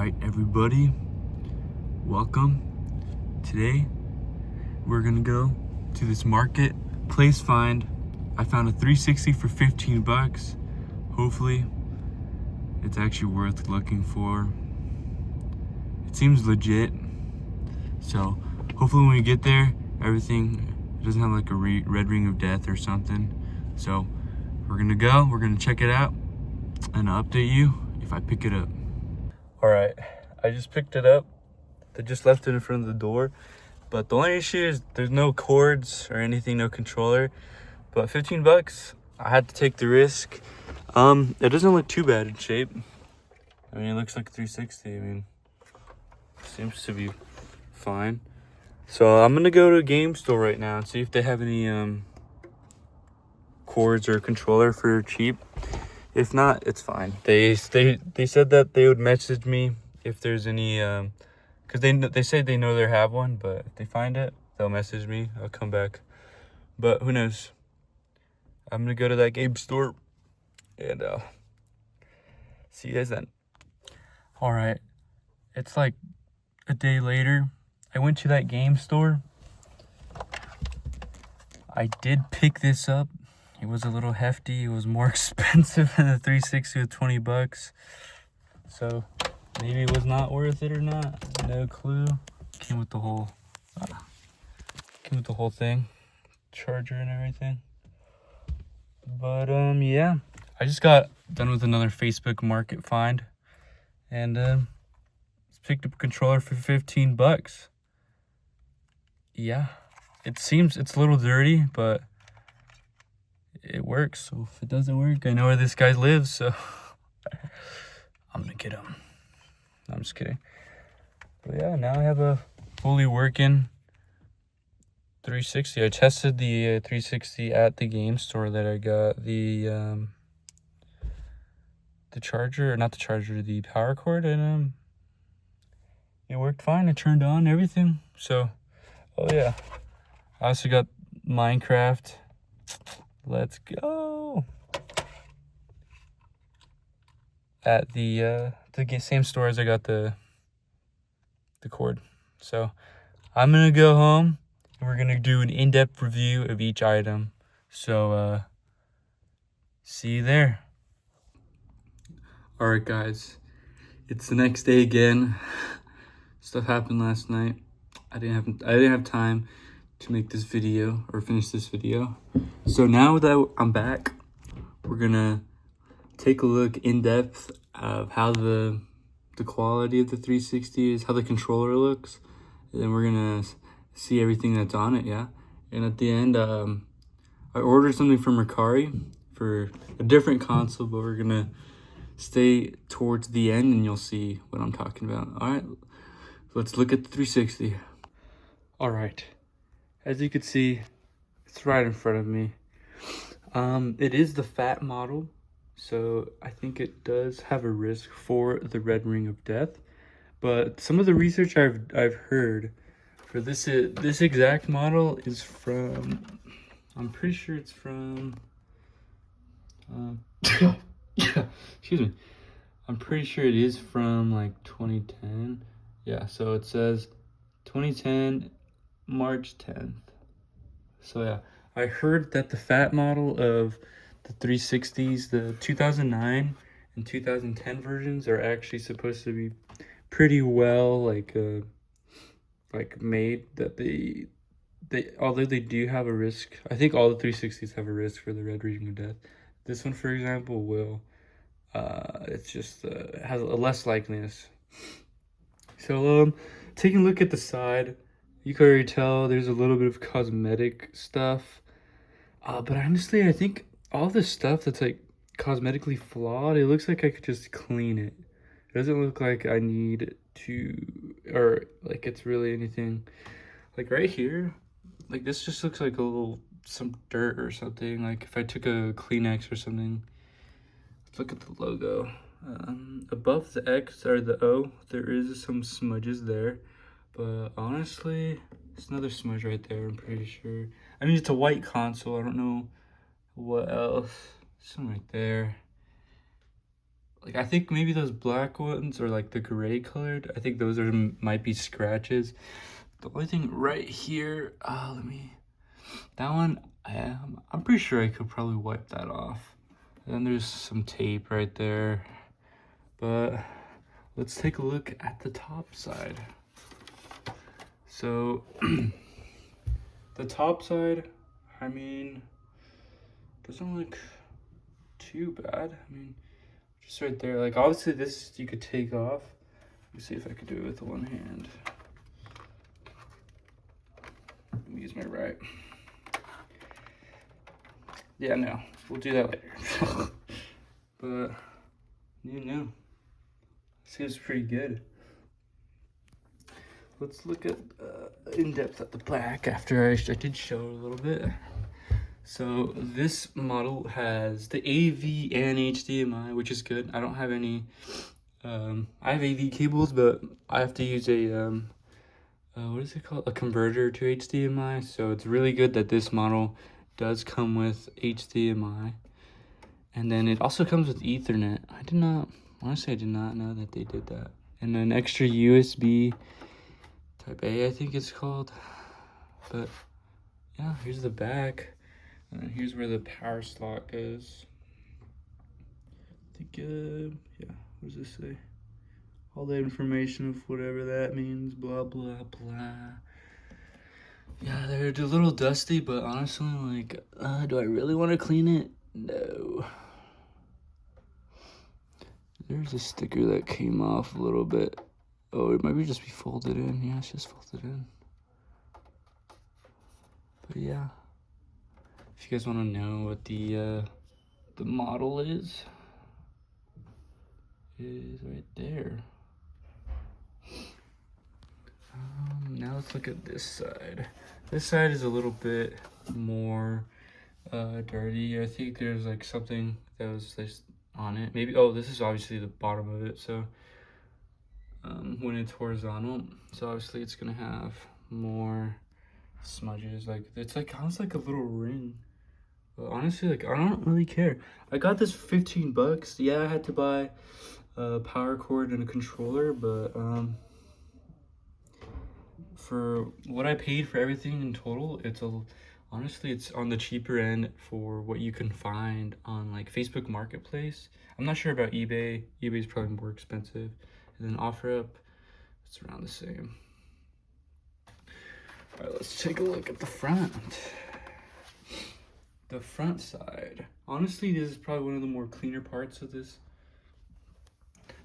Alright everybody, welcome. Today we're gonna go to this marketplace find. I found a 360 for 15 bucks. Hopefully it's actually worth looking for. It seems legit. So hopefully when we get there, everything doesn't have like a red ring of death or something. So we're gonna check it out and I'll update you if I pick it up. All right, I just picked it up. They just left it in front of the door. But the only issue is there's no cords or anything, no controller. But 15 bucks, I had to take the risk. It doesn't look too bad in shape. I mean, it looks like a 360. I mean, seems to be fine. So I'm gonna go to a game store right now and see if they have any cords or controller for cheap. If not, it's fine. They said that they would message me if there's any, because they say they know they have one, but if they find it, they'll message me. I'll come back. But who knows? I'm gonna go to that game store and see you guys then. All right, it's like a day later. I went to that game store. I did pick this up. It was a little hefty. It was more expensive than the 360 with 20 bucks. So maybe it was not worth it or not. No clue. Came with the whole thing, charger and everything. But yeah, I just got done with another Facebook Market find, and picked up a controller for 15 bucks. Yeah, it's a little dirty, but it works. So if it doesn't work, I know where this guy lives, so I'm gonna get him. I'm just kidding. But yeah, now I have a fully working 360. I tested the 360 at the game store that I got the charger, or not the charger, the power cord, and it worked fine. It turned on everything. So, oh yeah, I also got Minecraft. Let's go. At the same store as I got the cord. So I'm gonna go home and we're gonna do an in-depth review of each item. So see you there. All right guys, it's the next day again. Stuff happened last night. I didn't have time to make this video or finish this video. So now that I'm back, we're gonna take a look in depth of how the quality of the 360 is, how the controller looks, and then we're gonna see everything that's on it. Yeah, and at the end, I ordered something from Mercari for a different console, but we're gonna stay towards the end and you'll see what I'm talking about. All right, let's look at the 360. All right, as you can see, it's right in front of me. It is the fat model, so I think it does have a risk for the red ring of death. But some of the research I've heard for this exact model is from, I'm pretty sure it's from excuse me, I'm pretty sure it is from like 2010. Yeah, so it says 2010 March 10th. So yeah, I heard that the fat model of the 360s, the 2009 and 2010 versions, are actually supposed to be pretty well like made. That they although they do have a risk, I think all the 360s have a risk for the red ring of death. This one, for example, will it's just has a less likeliness. So taking a look at the side, you can already tell there's a little bit of cosmetic stuff. But honestly, I think all this stuff that's like cosmetically flawed, it looks like I could just clean it. It doesn't look like I need to, or like it's really anything. Like right here, like this just looks like some dirt or something. Like if I took a Kleenex or something. Let's look at the logo. Above the X or the O, there is some smudges there. But honestly, it's another smudge right there, I'm pretty sure. I mean, it's a white console. I don't know what else. Some right there. like I think maybe those black ones or like the gray colored, I think those might be scratches. The only thing right here, that one, I'm pretty sure I could probably wipe that off. And then there's some tape right there. But let's take a look at the top side. So the top side, I mean, doesn't look too bad. I mean, just right there. Like obviously this you could take off. Let me see if I could do it with one hand. Let me use my right. Yeah, no, we'll do that later. But you know, seems pretty good. Let's look at in depth at the back after I did show a little bit. So this model has the AV and HDMI, which is good. I don't have any. I have AV cables, but I have to use a what is it called? A converter to HDMI. So it's really good that this model does come with HDMI, and then it also comes with Ethernet. I did not know that they did that. And then extra USB Type A, I think it's called. But yeah, here's the back. And then here's where the power slot goes. I think, yeah, what does this say? All the information of whatever that means, blah, blah, blah. Yeah, they're a little dusty, but honestly, like, do I really want to clean it? No. There's a sticker that came off a little bit. Oh, it might just be folded in. Yeah, it's just folded in. But yeah, if you guys want to know what the model is right there. Now let's look at this side. This side is a little bit more dirty. I think there's like something that was just on it. Maybe, oh, this is obviously the bottom of it. So when it's horizontal, so obviously it's gonna have more smudges. Like it's like almost like a little ring. But honestly, like I don't really care. I got this for 15 bucks. Yeah, I had to buy a power cord and a controller, but for what I paid for everything in total, honestly it's on the cheaper end for what you can find on like Facebook Marketplace. I'm not sure about eBay. eBay's probably more expensive. And then OfferUp, it's around the same. All right, let's take a look at the front. The front side. Honestly, this is probably one of the more cleaner parts of this.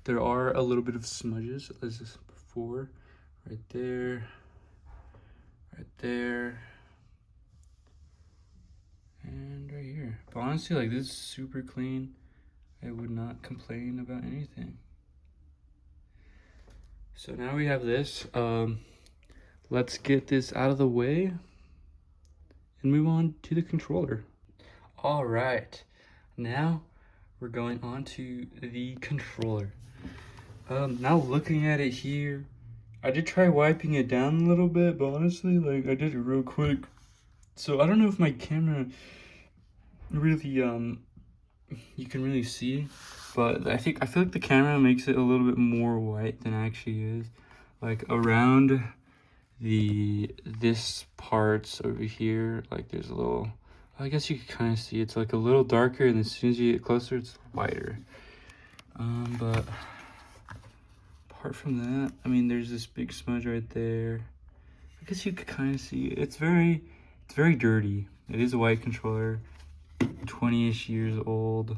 There are a little bit of smudges, as this before. Right there. Right there. And right here. But honestly, like this is super clean. I would not complain about anything. So now we have this. Let's get this out of the way and move on to the controller. All right, now we're going on to the controller. Now looking at it here, I did try wiping it down a little bit, but honestly, like I did it real quick. So I don't know if my camera really, you can really see, but I feel like the camera makes it a little bit more white than it actually is. Like around this parts over here, like there's a little, I guess you can kind of see it's like a little darker, and as soon as you get closer, it's whiter. But apart from that, I mean, there's this big smudge right there. I guess you could kind of see it's very dirty. It is a white controller, 20-ish years old.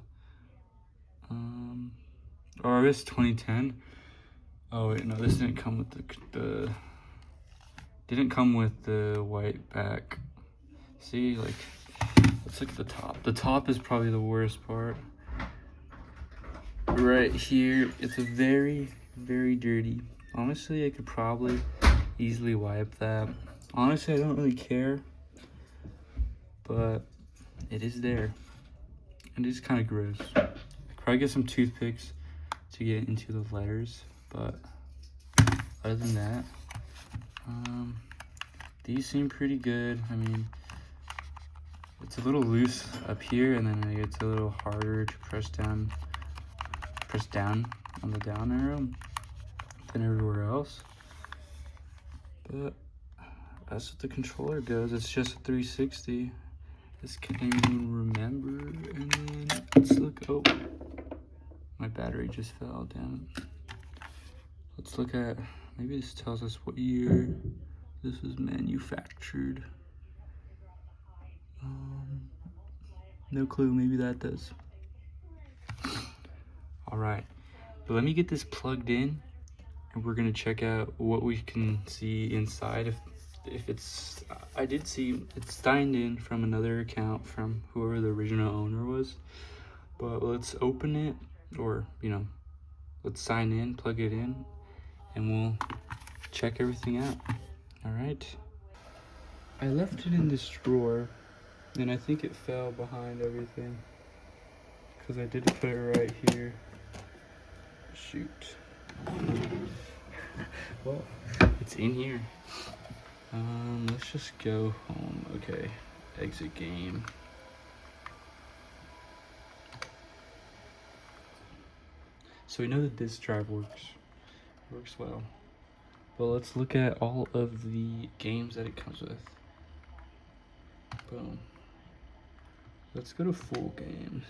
Or I guess 2010. Oh wait, no, this didn't come with didn't come with the white back. See, like, let's look at the top. The top is probably the worst part. Right here, it's a very dirty. Honestly, I could probably easily wipe that. Honestly, I don't really care, but it is there, and it's kind of gross. I could probably get some toothpicks to get into the letters, but other than that, these seem pretty good. I mean, it's a little loose up here, and then it's a little harder to press press down on the down arrow than everywhere else. But as what the controller goes, it's just a 360. This can't even remember. And then let's look. Oh, my battery just fell down. Let's look at, maybe this tells us what year this was manufactured. No clue, maybe that does. All right, but let me get this plugged in and we're gonna check out what we can see inside. If it's, I did see it's signed in from another account from whoever the original owner was, but let's open it, or let's sign in, plug it in, and we'll check everything out. All right, I left it in this drawer and I think it fell behind everything because I did put it right here. Shoot. Well, it's in here. Let's just go home. Okay, exit game. So we know that this drive works well. But let's look at all of the games that it comes with. Boom. Let's go to full games.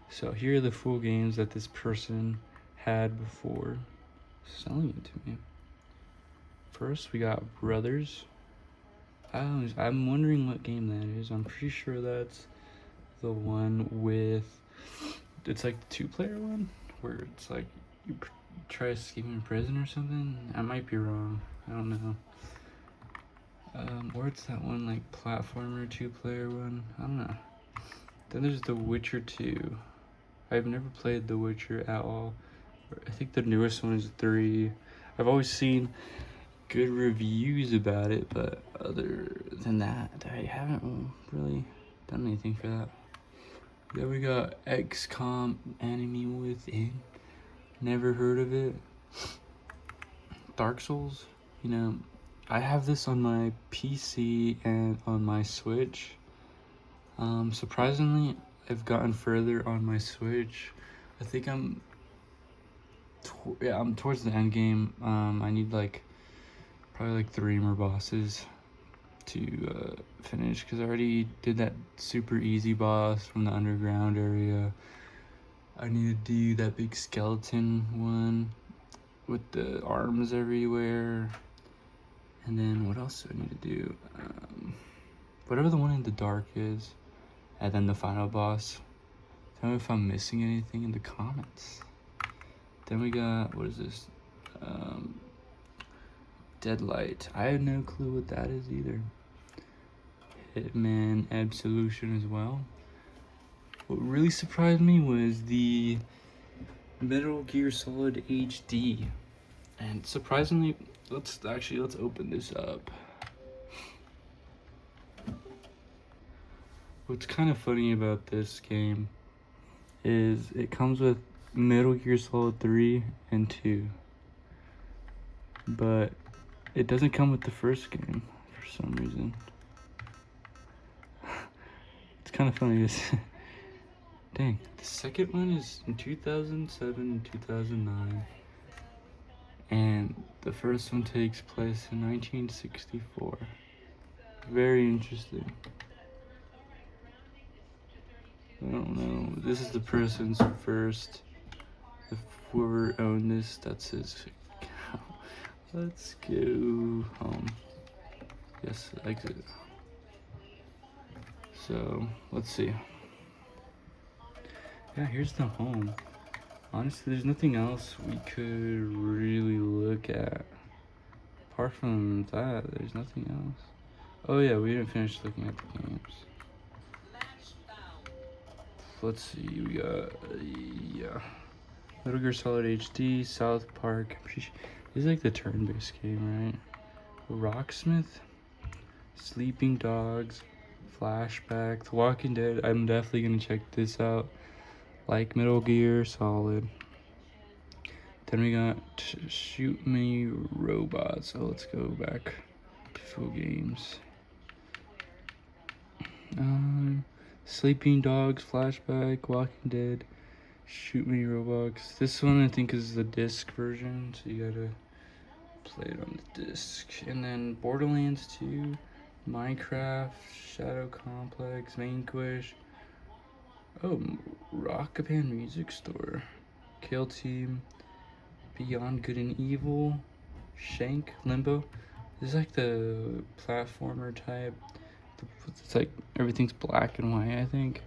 So here are the full games that this person had before selling it to me. First, we got Brothers. I'm wondering what game that is. I'm pretty sure that's the one with, it's like the 2-player one, where it's like you try escaping prison or something. I might be wrong. I don't know. Or it's that one like platformer 2-player one. I don't know. Then there's The Witcher 2. I've never played The Witcher at all. I think the newest one is 3. I've always seen good reviews about it, but other than that, I haven't really done anything for that. Then we got XCOM Enemy Within. Never heard of it. Dark Souls. I have this on my PC and on my Switch. Surprisingly, I've gotten further on my Switch. I think I'm towards the end game. I need probably 3 more bosses to finish, because I already did that super easy boss from the underground area. I need to do that big skeleton one with the arms everywhere. And then what else do I need to do? Whatever the one in the dark is. And then the final boss. Tell me if I'm missing anything in the comments. Then we got, what is this? Deadlight. I have no clue what that is either. Hitman Absolution as well. What really surprised me was the Metal Gear Solid HD. And surprisingly, let's open this up. What's kind of funny about this game is it comes with Metal Gear Solid 3 and 2. But it doesn't come with the first game for some reason. It's kind of funny. Dang, the second one is in 2007 and 2009. And the first one takes place in 1964. Very interesting. I don't know. This is the person's first. If whoever owned this, that's his account. Let's go home. Yes, exit. So, let's see. Yeah, here's the home. Honestly, there's nothing else we could really look at. Apart from that, there's nothing else. Oh yeah, we didn't finish looking at the games. Let's see, we got, Metal Gear Solid HD, South Park. This is like the turn-based game, right? Rocksmith, Sleeping Dogs, Flashback, The Walking Dead. I'm definitely gonna check this out. Like Metal Gear Solid. Then we got Shoot Me Robots. So let's go back to full games. Sleeping Dogs, Flashback, Walking Dead, Shoot Me Roblox. This one I think is the disc version, so you gotta play it on the disc. And then Borderlands 2, Minecraft, Shadow Complex, Vanquish. Oh, Rock Band Music Store, Kill Team, Beyond Good and Evil, Shank, Limbo. This is like the platformer type. It's like everything's black and white, I think.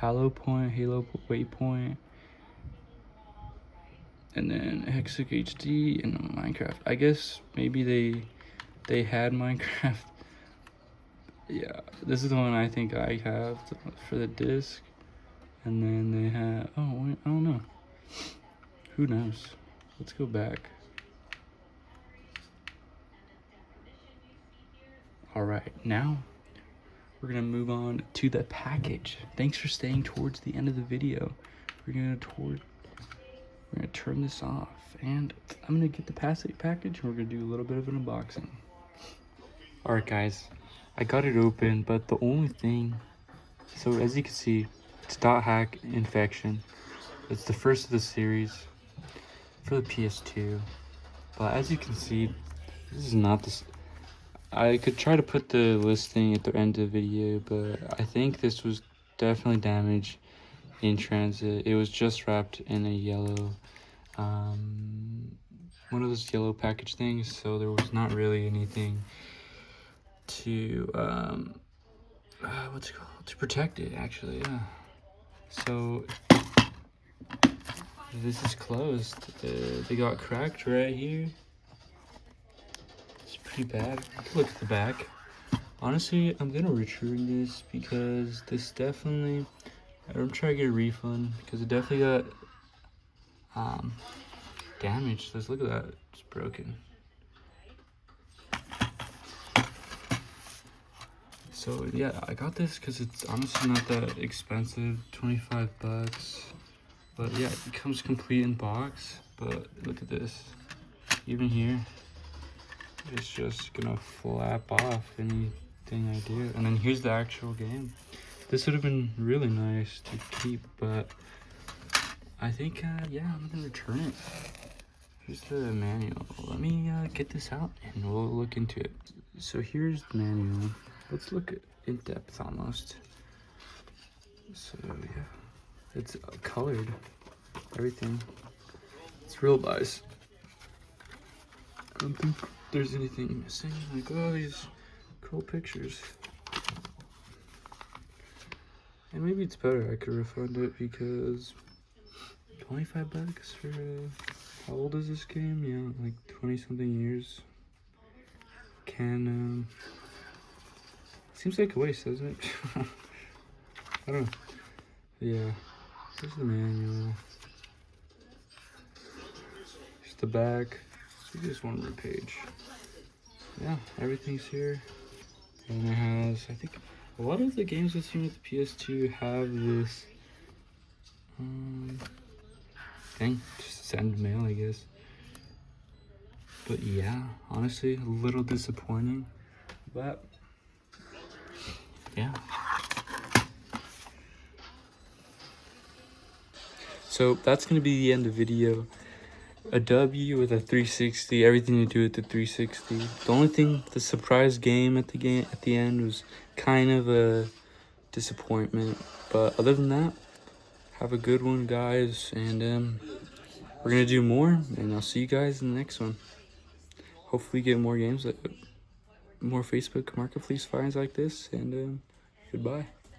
Halo Waypoint, and then Hexic HD and Minecraft. I guess maybe they had Minecraft. Yeah, this is the one I think I have for the disc. And then they have, oh wait, I don't know. Who knows? Let's go back. All right, now we're gonna move on to the package. Thanks for staying towards the end of the video. We're gonna turn this off, and I'm gonna get the package, and we're gonna do a little bit of an unboxing. All right, guys, I got it open, but the only thing, so as you can see, it's Dot Hack Infection. It's the first of the series for the PS2, but as you can see, this is not this. I could try to put the listing at the end of the video, but I think this was definitely damaged in transit. It was just wrapped in a yellow, one of those yellow package things, so there was not really anything to, what's it called? To protect it, actually, yeah. So, this is closed. They got cracked right here. It's pretty bad. Look at the back. Honestly, I'm gonna return this because this definitely, I'm trying to get a refund because it definitely got damaged. Let's look at that. It's broken. So yeah, I got this because it's honestly not that expensive, 25 bucks. But yeah, it comes complete in box. But look at this, even here, it's just gonna flap off anything I do. And then here's the actual game. This would have been really nice to keep, but I think, yeah, I'm gonna return it. Here's the manual. Let me get this out and we'll look into it. So here's the manual. Let's look at in depth almost. So yeah, it's colored, everything. It's real nice. I don't think there's anything missing. Like, all these cool pictures. And maybe it's better I could refund it because 25 bucks for how old is this game? Yeah, like 20 something years. Seems like a waste, doesn't it? I don't know. Yeah, here's the manual. Here's the back. Just one more page. Yeah, everything's here. And it has, I think, a lot of the games I've seen with the PS2 have this thing, just send mail, I guess. But yeah, honestly, a little disappointing. But yeah. So that's gonna be the end of the video. A W with a 360, everything to do with the 360. The only thing, the surprise game at the end was kind of a disappointment. But other than that, have a good one, guys, and we're gonna do more, and I'll see you guys in the next one. Hopefully get more games, more Facebook Marketplace finds like this, and goodbye.